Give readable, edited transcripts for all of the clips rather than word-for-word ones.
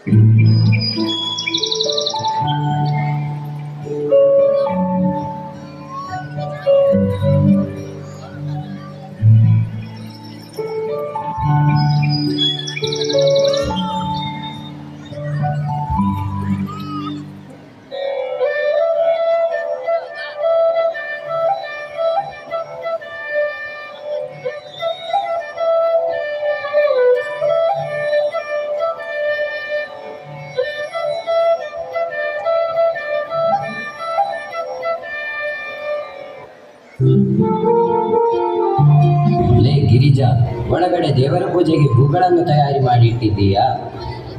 ಲೇ ಗಿರಿಜಾ, ಒಳಗಡೆ ದೇವರ ಪೂಜೆಗೆ ಹೂಗಳನ್ನು ತಯಾರಿ ಮಾಡಿ ಇಟ್ಟಿದ್ದೀಯಾ?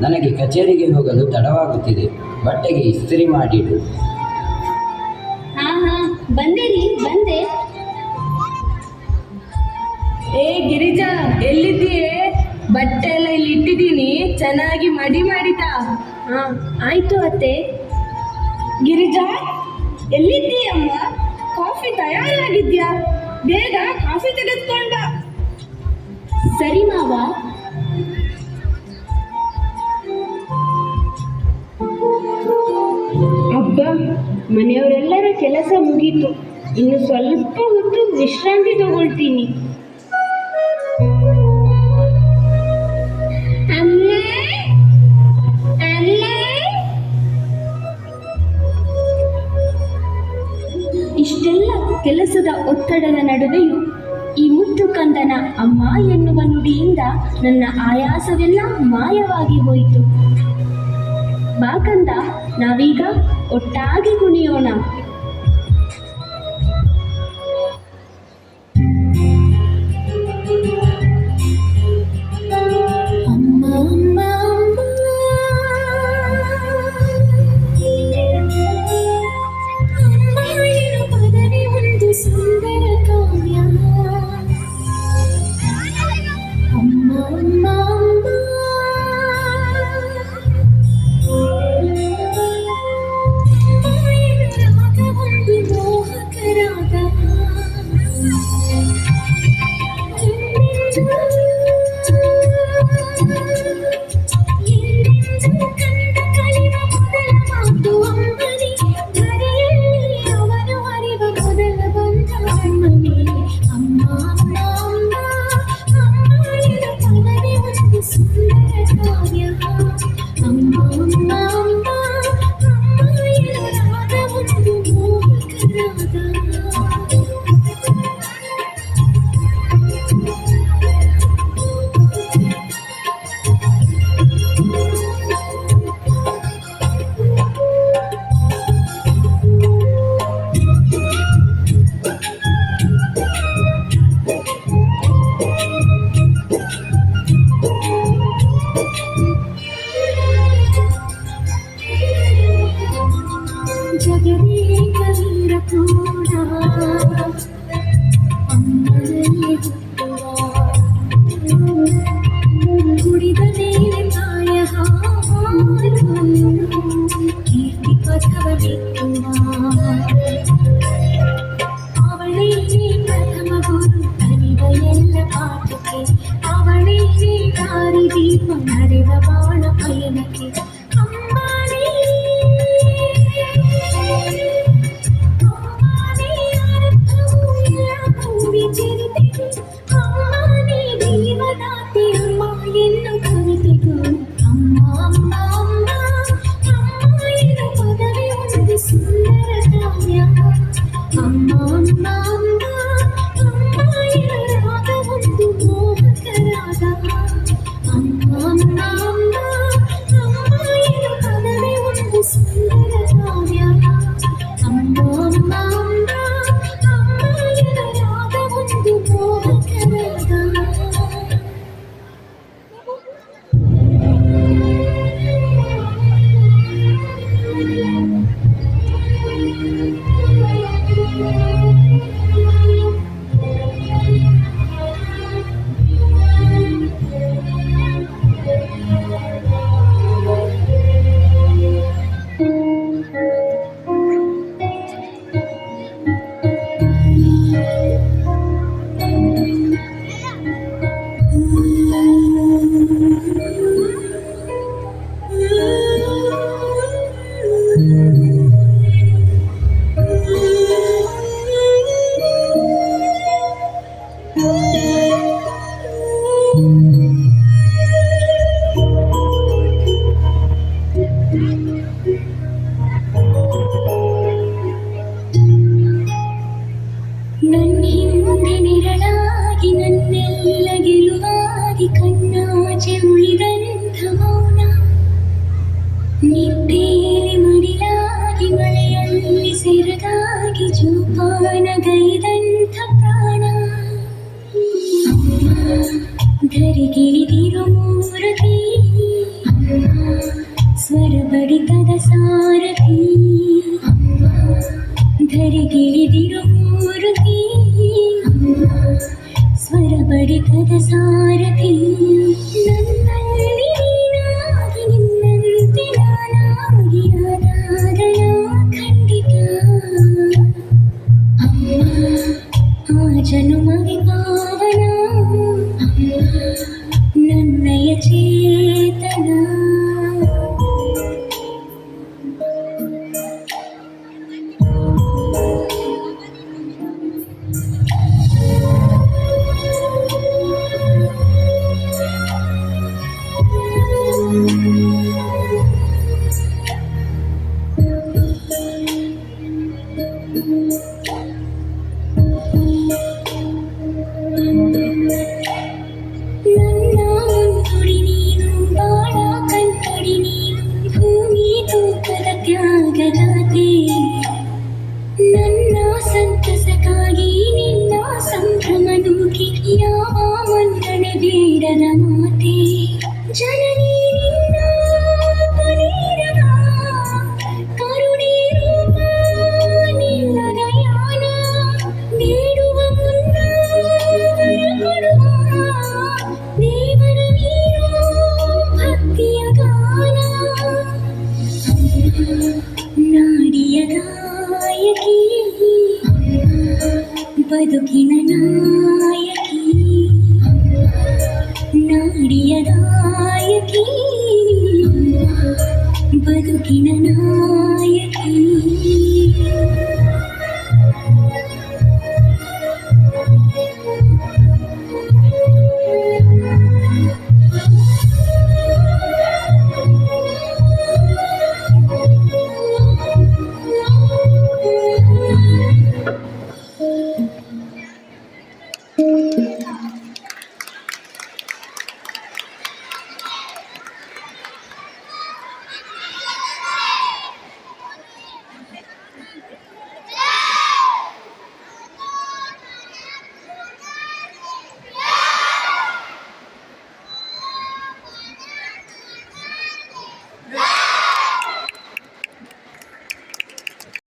ನನಗೆ ಕಚೇರಿಗೆ ಹೋಗಲು ತಡವಾಗುತ್ತಿದೆ. ಬಟ್ಟೆಗೆ ಇಸ್ತ್ರಿ ಮಾಡಿಡು. ಹಾ ಬಂದೆ. ಏ ಗಿರಿಜಾ, ಎಲ್ಲಿದ್ದೀಯೇ? ಬಟ್ಟೆ ಎಲ್ಲ ಇಲ್ಲಿ ಇಟ್ಟಿದ್ದೀನಿ, ಚೆನ್ನಾಗಿ ಮಡಿ ಮಾಡಿತಾ? ಹಾ ಆಯ್ತು ಅತ್ತೆ. ಗಿರಿಜಾ, ಎಲ್ಲಿದ್ದೀಯಮ್ಮ? ಕಾಫಿ ತಯಾರಾಗಿದ್ಯಾ? ಬೇಗ ಕಾಫಿ ತೆಗೆದುಕೊಂಡ. ಸರಿ ಮಾವ. ಅಬ್ಬ, ಮನೆಯವರೆಲ್ಲರ ಕೆಲಸ ಮುಗೀತು. ಇನ್ನು ಸ್ವಲ್ಪ ಹೊತ್ತು ವಿಶ್ರಾಂತಿ ತಗೊಳ್ತೀನಿ. ಇಷ್ಟೆಲ್ಲ ಕೆಲಸದ ಒತ್ತಡದ ನಡುವೆಯೂ ಈ ಮುತ್ತು ಕಂದನ ಅಮ್ಮ ಎನ್ನುವ ನುಡಿಯಿಂದ ನನ್ನ ಆಯಾಸವೆಲ್ಲ ಮಾಯವಾಗಿ ಹೋಯಿತು. ಬಾ ಕಂದ, ನಾವೀಗ ಒಟ್ಟಾಗಿ ಕುಣಿಯೋಣ. ನನ್ನ ಹಿಂದೆ ನಿರಳಾಗಿ ನನ್ನೆಲ್ಲ ಗೆಲುವಾಗಿ ಕಣ್ಣಾಚೆ ಉಳಿದಂಥ ಮೌನ, ನಿದ್ದೆಯಲ್ಲಿ ಮಡಿಲಾಗಿ ಮಳೆಯಲ್ಲಿ ಸೆರಗಾಗಿ ಜೋಪಾನಗೈದಂಥ ಪ್ರಾಣ. ಅಮ್ಮ ಧರೆಗಿಳಿದಿರೋ ಮೂರತಿ, ಸ್ವರ ಬಡಿತದ ಸಾರಥಿ. ಅಮ್ಮ ಧರೆಗಿಳಿದಿರೋ ಮೂರತಿ, ಸ್ವರ ಬಡಿತದ ಸಾರಥಿ. ನನ್ನಲ್ಲಿ ನೀನಾಗಿ ನಿನ್ನಂತೆ ನಾನಾಗಿ ಆದಾಗ ಖಂಡಿತ. ಅಮ್ಮ ಆ ಜನುಮವಿ ಪಾವನ, ಅಮ್ಮ ನನ್ನಯ ಚೇತನ. ನನ್ನ ಮುಂದುಡಿ ನೀನು, ಬಾಳ ಕನ್ನಡಿ ನೀನು, ಭೂಮಿ ತೂಕದ ತ್ಯಾಗದಾತೆ. ನನ್ನ ಸಂತಸಕ್ಕಾಗಿ ನಿನ್ನ ಸಂಭ್ರಮ ನೂಕಿ ಯಾವ ಮನ್ನಣೆ ಬೇಡದ ಮಾತೆ. ಜನನಿ ನಿನ್ನ ಕೊನೆರದ ಕರುಣೆ ರೂಪ ನಿಲ್ಲದ ಯಾನ, ಬೇಡುವ ಮುನ್ನ ಕೊಡುವ ದೇವರ ನೀನು ಭಕ್ತಿಯ ಗಾನ. ನಾಡಿಯ ಗಾಯಕಿ, ಬದುಕಿನ